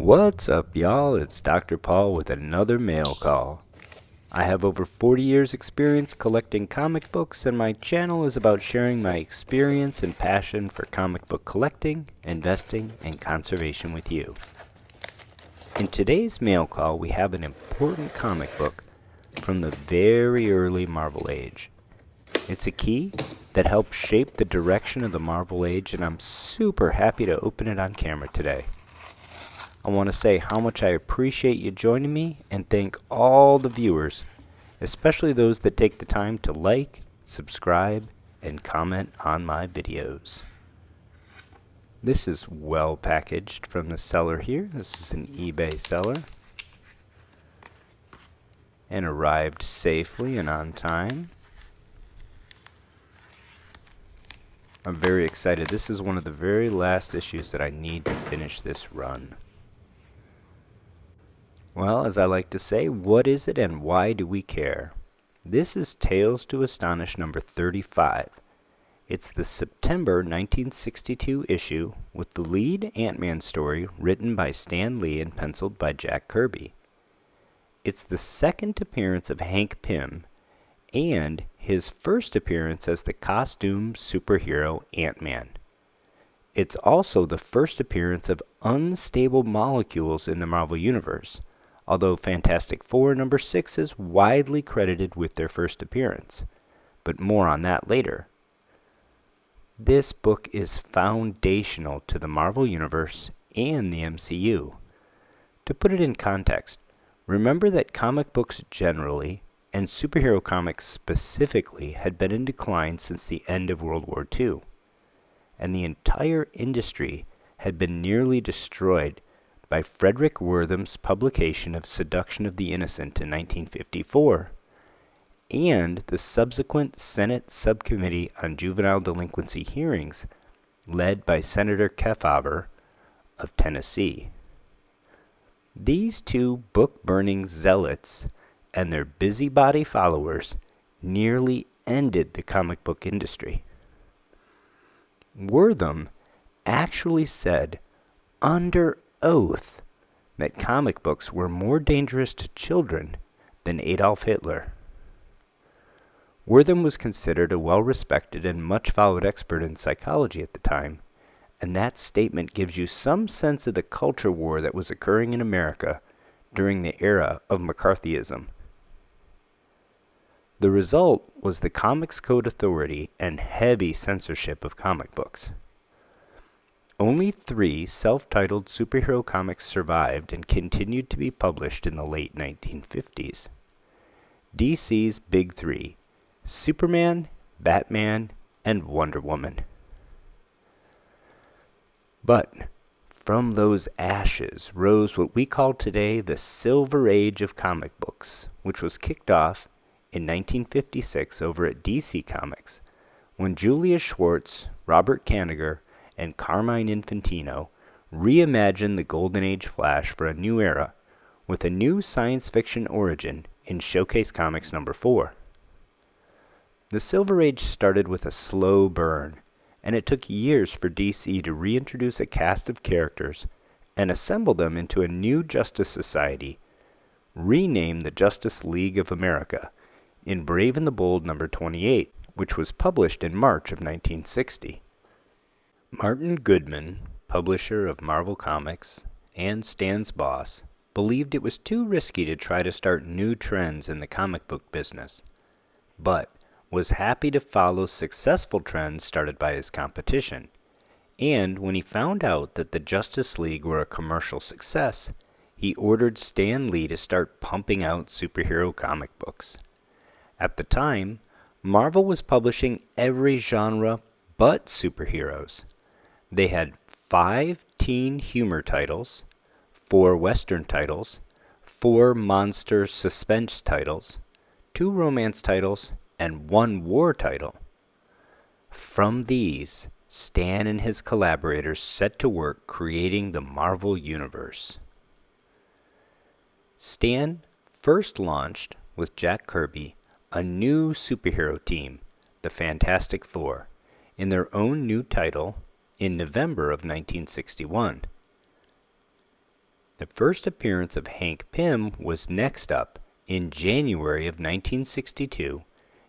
What's up, y'all? It's Dr. Paul with another mail call. I have over 40 years experience collecting comic books, and my channel is about sharing my experience and passion for comic book collecting, investing, and conservation with you. In today's mail call, we have an important comic book from the very early Marvel Age. It's a key that helped shape the direction of the Marvel Age, and I'm super happy to open it on camera today. I want to say how much I appreciate you joining me and thank all the viewers, especially those that take the time to like, subscribe, and comment on my videos. This is well packaged from the seller here. This is an eBay seller and arrived safely and on time. I'm very excited. This is one of the very last issues that I need to finish this run. Well, as I like to say, what is it and why do we care? This is Tales to Astonish number 35. It's the September 1962 issue with the lead Ant-Man story written by Stan Lee and penciled by Jack Kirby. It's the second appearance of Hank Pym and his first appearance as the costume superhero Ant-Man. It's also the first appearance of unstable molecules in the Marvel Universe, although Fantastic Four number 6 is widely credited with their first appearance, but more on that later. This book is foundational to the Marvel Universe and the MCU. To put it in context, remember that comic books generally, and superhero comics specifically, had been in decline since the end of World War II, and the entire industry had been nearly destroyed by Frederick Wertham's publication of Seduction of the Innocent in 1954, and the subsequent Senate Subcommittee on Juvenile Delinquency hearings led by Senator Kefauver of Tennessee. These two book-burning zealots and their busybody followers nearly ended the comic book industry. Wertham actually said under oath that comic books were more dangerous to children than Adolf Hitler. Wertham was considered a well-respected and much-followed expert in psychology at the time, and that statement gives you some sense of the culture war that was occurring in America during the era of McCarthyism. The result was the Comics Code Authority and heavy censorship of comic books. Only 3 self-titled superhero comics survived and continued to be published in the late 1950s. DC's Big 3: Superman, Batman, and Wonder Woman. But from those ashes rose what we call today the Silver Age of comic books, which was kicked off in 1956 over at DC Comics, when Julius Schwartz, Robert Kanigher, and Carmine Infantino reimagined the Golden Age Flash for a new era with a new science fiction origin in Showcase Comics number 4. The Silver Age started with a slow burn, and it took years for DC to reintroduce a cast of characters and assemble them into a new Justice Society, renamed the Justice League of America, in Brave and the Bold number 28, which was published in March of 1960. Martin Goodman, publisher of Marvel Comics and Stan's boss, believed it was too risky to try to start new trends in the comic book business, but was happy to follow successful trends started by his competition. And when he found out that the Justice League were a commercial success, he ordered Stan Lee to start pumping out superhero comic books. At the time, Marvel was publishing every genre but superheroes. They had 5 teen humor titles, 4 Western titles, 4 monster suspense titles, 2 romance titles, and 1 war title. From these, Stan and his collaborators set to work creating the Marvel Universe. Stan first launched, with Jack Kirby, a new superhero team, the Fantastic Four, in their own new title in November of 1961. The first appearance of Hank Pym was next up in January of 1962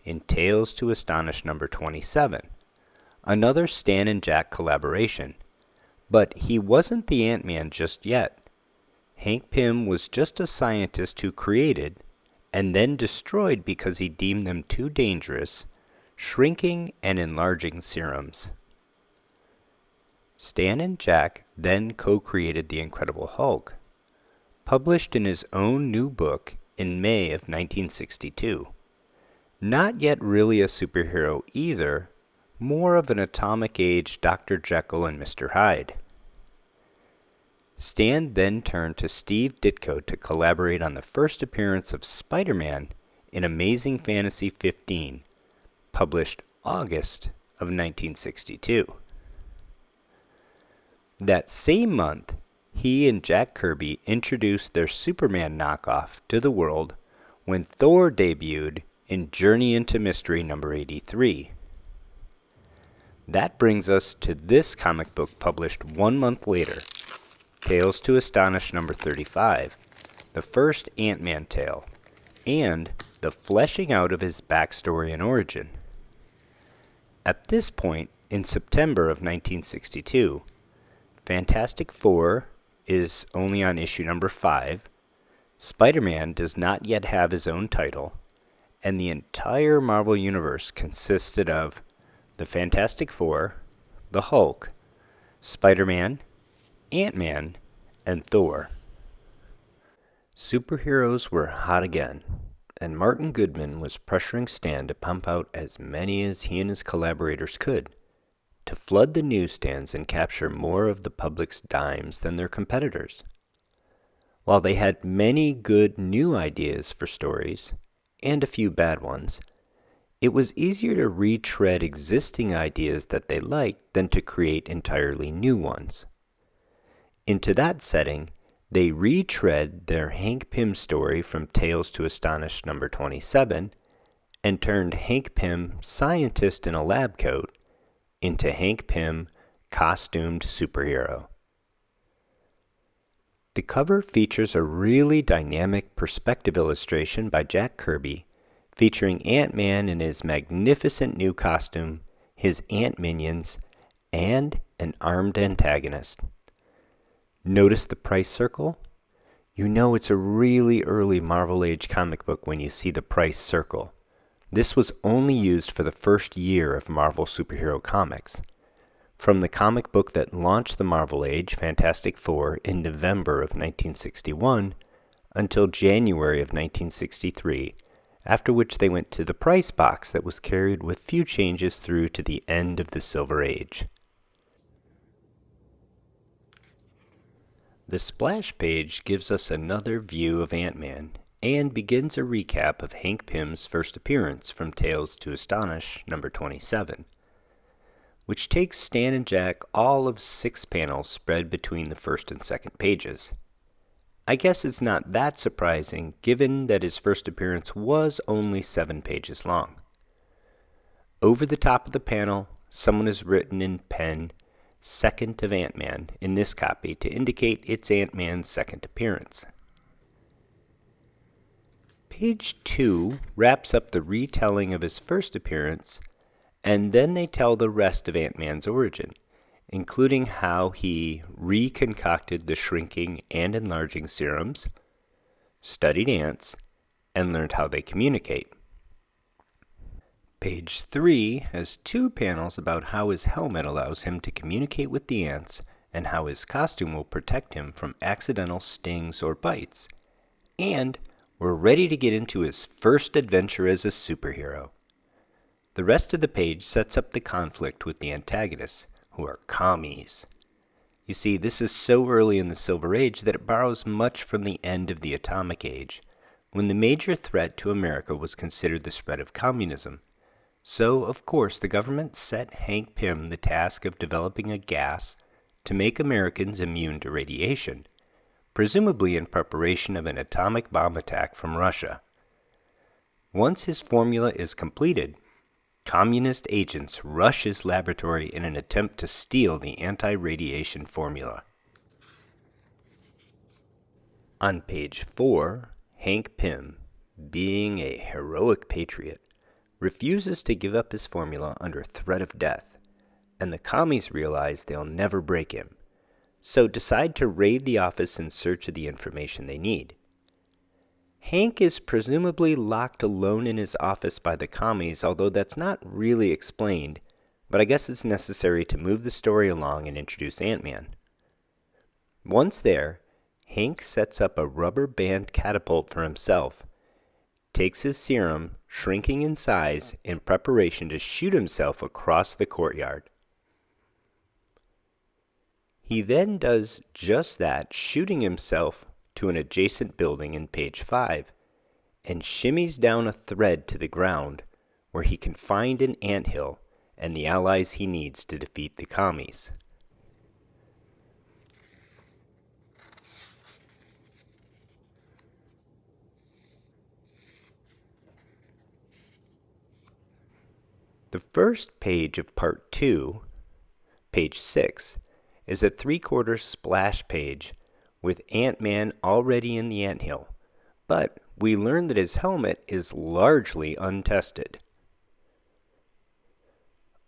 in Tales to Astonish number 27, another Stan and Jack collaboration. But he wasn't the Ant-Man just yet. Hank Pym was just a scientist who created, and then destroyed because he deemed them too dangerous, shrinking and enlarging serums. Stan and Jack then co-created The Incredible Hulk, published in his own new book in May of 1962. Not yet really a superhero either, more of an atomic age Dr. Jekyll and Mr. Hyde. Stan then turned to Steve Ditko to collaborate on the first appearance of Spider-Man in Amazing Fantasy 15, published August of 1962. That same month, he and Jack Kirby introduced their Superman knockoff to the world when Thor debuted in Journey into Mystery number 83. That brings us to this comic book published 1 month later, Tales to Astonish number 35, the first Ant-Man tale, and the fleshing out of his backstory and origin. At this point, in September of 1962, Fantastic Four is only on issue number 5, Spider-Man does not yet have his own title, and the entire Marvel Universe consisted of the Fantastic Four, the Hulk, Spider-Man, Ant-Man, and Thor. Superheroes were hot again, and Martin Goodman was pressuring Stan to pump out as many as he and his collaborators could, to flood the newsstands and capture more of the public's dimes than their competitors. While they had many good new ideas for stories, and a few bad ones, it was easier to retread existing ideas that they liked than to create entirely new ones. Into that setting, they retread their Hank Pym story from Tales to Astonish number 27 and turned Hank Pym, scientist in a lab coat, into Hank Pym, costumed superhero. The cover features a really dynamic perspective illustration by Jack Kirby featuring Ant-Man in his magnificent new costume, his ant minions, and an armed antagonist. Notice the price circle? You know it's a really early Marvel Age comic book when you see the price circle. This was only used for the first year of Marvel superhero comics. From the comic book that launched the Marvel Age, Fantastic Four, in November of 1961 until January of 1963, after which they went to the price box that was carried with few changes through to the end of the Silver Age. The splash page gives us another view of Ant-Man and begins a recap of Hank Pym's first appearance from Tales to Astonish number 27, which takes Stan and Jack all of 6 panels spread between the first and second pages. I guess it's not that surprising given that his first appearance was only 7 pages long. Over the top of the panel, someone has written in pen, "Second of Ant-Man," in this copy to indicate it's Ant-Man's second appearance. Page 2 wraps up the retelling of his first appearance, and then they tell the rest of Ant-Man's origin, including how he reconcocted the shrinking and enlarging serums, studied ants, and learned how they communicate. Page 3 has 2 panels about how his helmet allows him to communicate with the ants and how his costume will protect him from accidental stings or bites. And we're ready to get into his first adventure as a superhero. The rest of the page sets up the conflict with the antagonists, who are commies. You see, this is so early in the Silver Age that it borrows much from the end of the Atomic Age, when the major threat to America was considered the spread of communism. So, of course, the government set Hank Pym the task of developing a gas to make Americans immune to radiation, presumably in preparation of an atomic bomb attack from Russia. Once his formula is completed, communist agents rush his laboratory in an attempt to steal the anti-radiation formula. On page 4, Hank Pym, being a heroic patriot, refuses to give up his formula under threat of death, and the commies realize they'll never break him, so decide to raid the office in search of the information they need. Hank is presumably locked alone in his office by the commies, although that's not really explained, but I guess it's necessary to move the story along and introduce Ant-Man. Once there, Hank sets up a rubber band catapult for himself, takes his serum, shrinking in size, in preparation to shoot himself across the courtyard. He then does just that, shooting himself to an adjacent building in page 5, and shimmies down a thread to the ground where he can find an anthill and the allies he needs to defeat the commies. The first page of part 2, page 6, is a 3/4 splash page with Ant-Man already in the anthill, but we learn that his helmet is largely untested.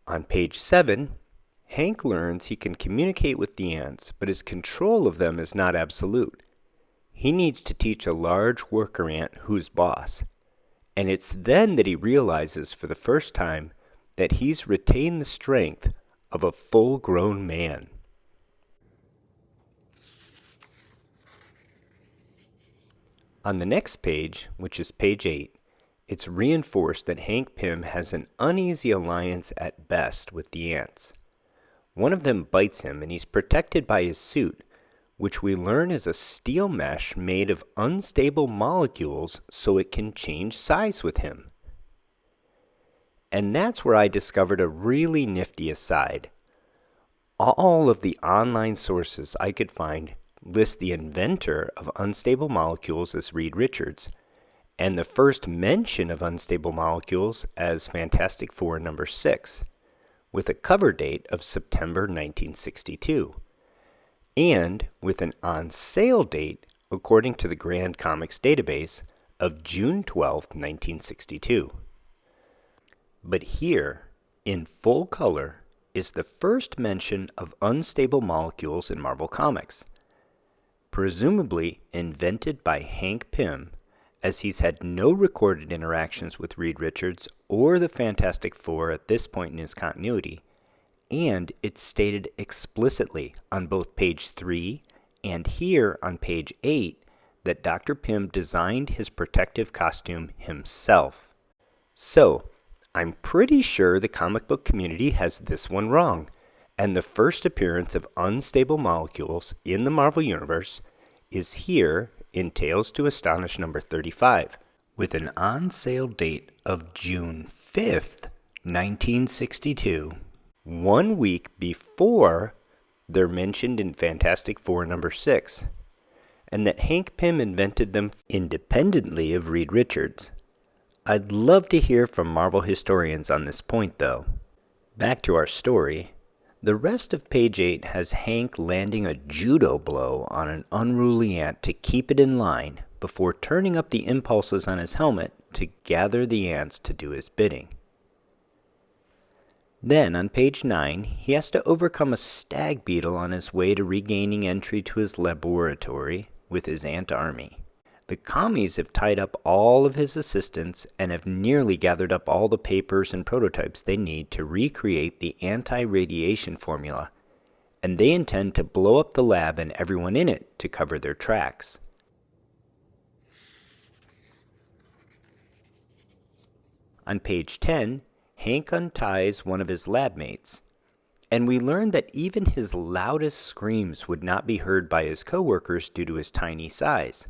On page 7, Hank learns he can communicate with the ants, but his control of them is not absolute. He needs to teach a large worker ant who's boss, and it's then that he realizes for the first time that he's retained the strength of a full-grown man. On the next page, which is page 8, it's reinforced that Hank Pym has an uneasy alliance at best with the ants. One of them bites him, and he's protected by his suit, which we learn is a steel mesh made of unstable molecules so it can change size with him. And that's where I discovered a really nifty aside. All of the online sources I could find list the inventor of unstable molecules as Reed Richards, and the first mention of unstable molecules as Fantastic Four number 6, with a cover date of September 1962, and with an on-sale date, according to the Grand Comics database, of June 12, 1962. But here, in full color, is the first mention of unstable molecules in Marvel Comics, presumably invented by Hank Pym, as he's had no recorded interactions with Reed Richards or the Fantastic Four at this point in his continuity, and it's stated explicitly on both page 3 and here on page 8 that Dr. Pym designed his protective costume himself. So, I'm pretty sure the comic book community has this one wrong, and the first appearance of unstable molecules in the Marvel Universe is here in Tales to Astonish number 35, with an on-sale date of June 5th, 1962, 1 week before they're mentioned in Fantastic Four number 6, and that Hank Pym invented them independently of Reed Richards. I'd love to hear from Marvel historians on this point, though. Back to our story. The rest of page 8 has Hank landing a judo blow on an unruly ant to keep it in line before turning up the impulses on his helmet to gather the ants to do his bidding. Then, on page 9, he has to overcome a stag beetle on his way to regaining entry to his laboratory with his ant army. The commies have tied up all of his assistants and have nearly gathered up all the papers and prototypes they need to recreate the anti-radiation formula, and they intend to blow up the lab and everyone in it to cover their tracks. On page 10, Hank unties one of his lab mates, and we learn that even his loudest screams would not be heard by his coworkers due to his tiny size.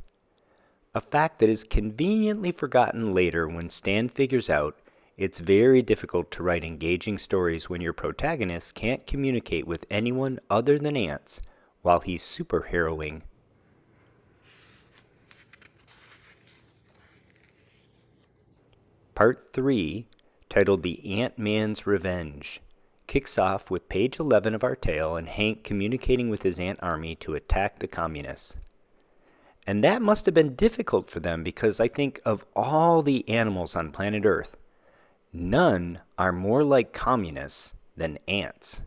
A fact that is conveniently forgotten later when Stan figures out it's very difficult to write engaging stories when your protagonist can't communicate with anyone other than ants while he's superheroing. Part 3, titled The Ant-Man's Revenge, kicks off with page 11 of our tale and Hank communicating with his ant army to attack the communists. And that must have been difficult for them because I think of all the animals on planet Earth, none are more like communists than ants.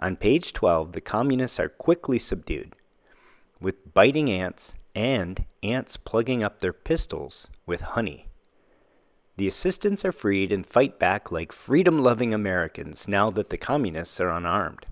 On page 12, the communists are quickly subdued, with biting ants and ants plugging up their pistols with honey. The assistants are freed and fight back like freedom-loving Americans now that the communists are unarmed.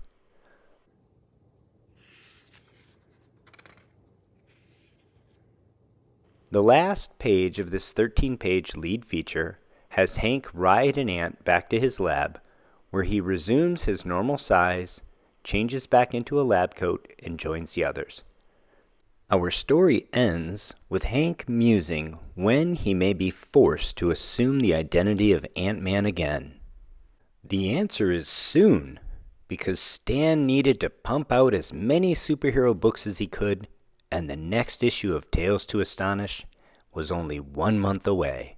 The last page of this 13-page lead feature has Hank ride an ant back to his lab, where he resumes his normal size, changes back into a lab coat, and joins the others. Our story ends with Hank musing when he may be forced to assume the identity of Ant-Man again. The answer is soon, because Stan needed to pump out as many superhero books as he could, and the next issue of Tales to Astonish was only 1 month away.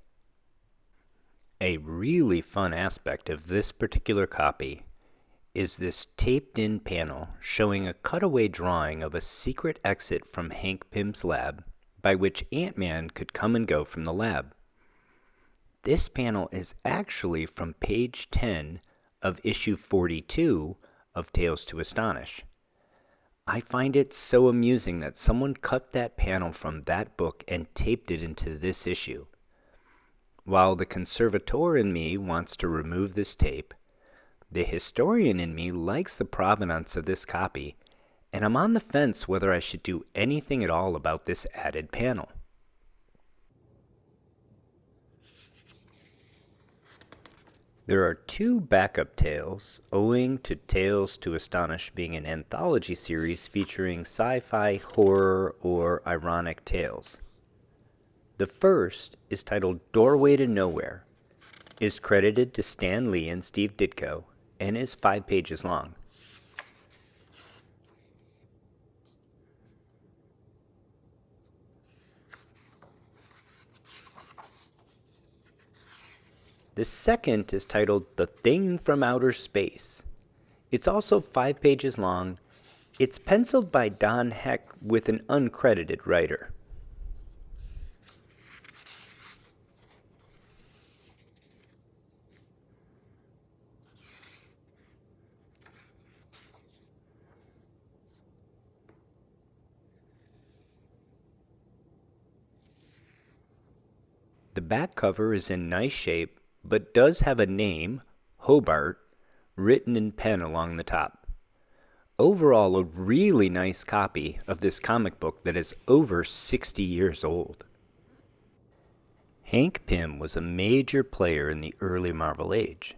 A really fun aspect of this particular copy is this taped-in panel showing a cutaway drawing of a secret exit from Hank Pym's lab by which Ant-Man could come and go from the lab. This panel is actually from page 10 of issue 42 of Tales to Astonish. I find it so amusing that someone cut that panel from that book and taped it into this issue. While the conservator in me wants to remove this tape, the historian in me likes the provenance of this copy, and I'm on the fence whether I should do anything at all about this added panel. There are 2 backup tales, owing to Tales to Astonish being an anthology series featuring sci-fi, horror, or ironic tales. The first is titled Doorway to Nowhere, is credited to Stan Lee and Steve Ditko, and is 5 pages long. The second is titled The Thing from Outer Space. It's also 5 pages long. It's penciled by Don Heck with an uncredited writer. The back cover is in nice shape, but does have a name, Hobart, written in pen along the top. Overall, a really nice copy of this comic book that is over 60 years old. Hank Pym was a major player in the early Marvel Age.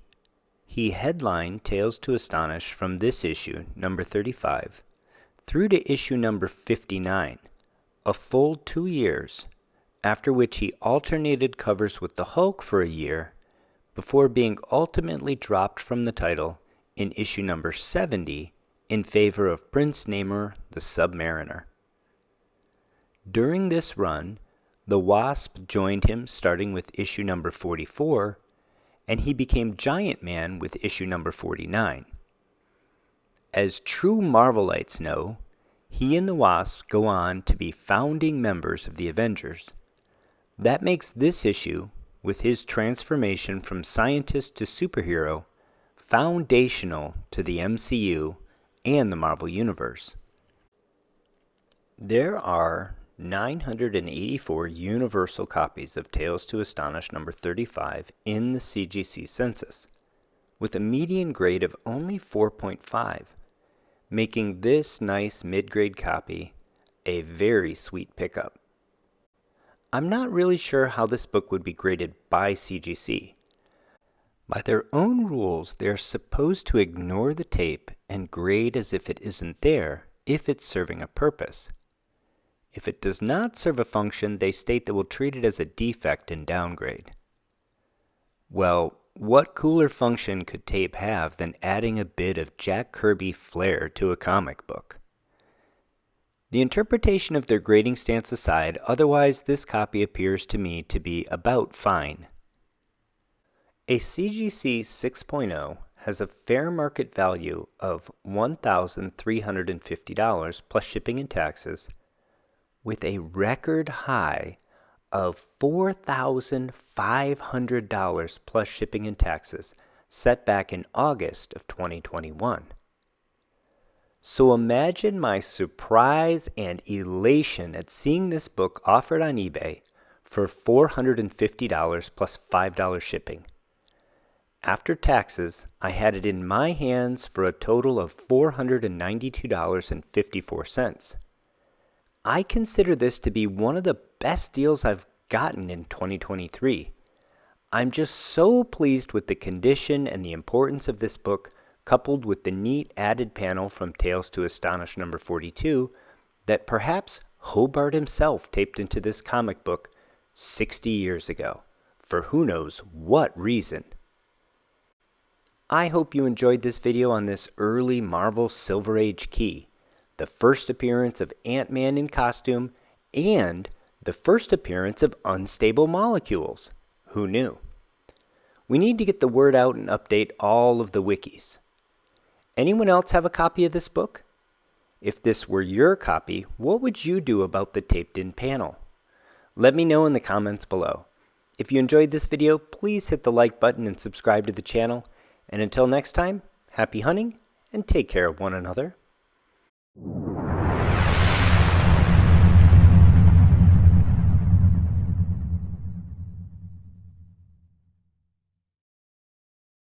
He headlined Tales to Astonish from this issue, number 35, through to issue number 59, a full 2 years, after which he alternated covers with the Hulk for a year, before being ultimately dropped from the title in issue number 70 in favor of Prince Namor the Submariner. During this run, the Wasp joined him starting with issue number 44, and he became Giant Man with issue number 49. As true Marvelites know, he and the Wasp go on to be founding members of the Avengers. That makes this issue, with his transformation from scientist to superhero, foundational to the MCU and the Marvel Universe. There are 984 universal copies of Tales to Astonish number 35 in the CGC census, with a median grade of only 4.5, making this nice mid-grade copy a very sweet pickup. I'm not really sure how this book would be graded by CGC. By their own rules, they're supposed to ignore the tape and grade as if it isn't there if it's serving a purpose. If it does not serve a function, they state that we'll treat it as a defect and downgrade. Well, what cooler function could tape have than adding a bit of Jack Kirby flair to a comic book? The interpretation of their grading stance aside, otherwise this copy appears to me to be about fine. A CGC 6.0 has a fair market value of $1,350 plus shipping and taxes, with a record high of $4,500 plus shipping and taxes set back in August of 2021. So imagine my surprise and elation at seeing this book offered on eBay for $450 plus $5 shipping. After taxes, I had it in my hands for a total of $492.54. I consider this to be one of the best deals I've gotten in 2023. I'm just so pleased with the condition and the importance of this book, coupled with the neat added panel from Tales to Astonish number 42 that perhaps Hobart himself taped into this comic book 60 years ago, for who knows what reason. I hope you enjoyed this video on this early Marvel Silver Age key, the first appearance of Ant-Man in costume, and the first appearance of unstable molecules. Who knew? We need to get the word out and update all of the wikis. Anyone else have a copy of this book? If this were your copy, what would you do about the taped-in panel? Let me know in the comments below. If you enjoyed this video, please hit the like button and subscribe to the channel. And until next time, happy hunting and take care of one another.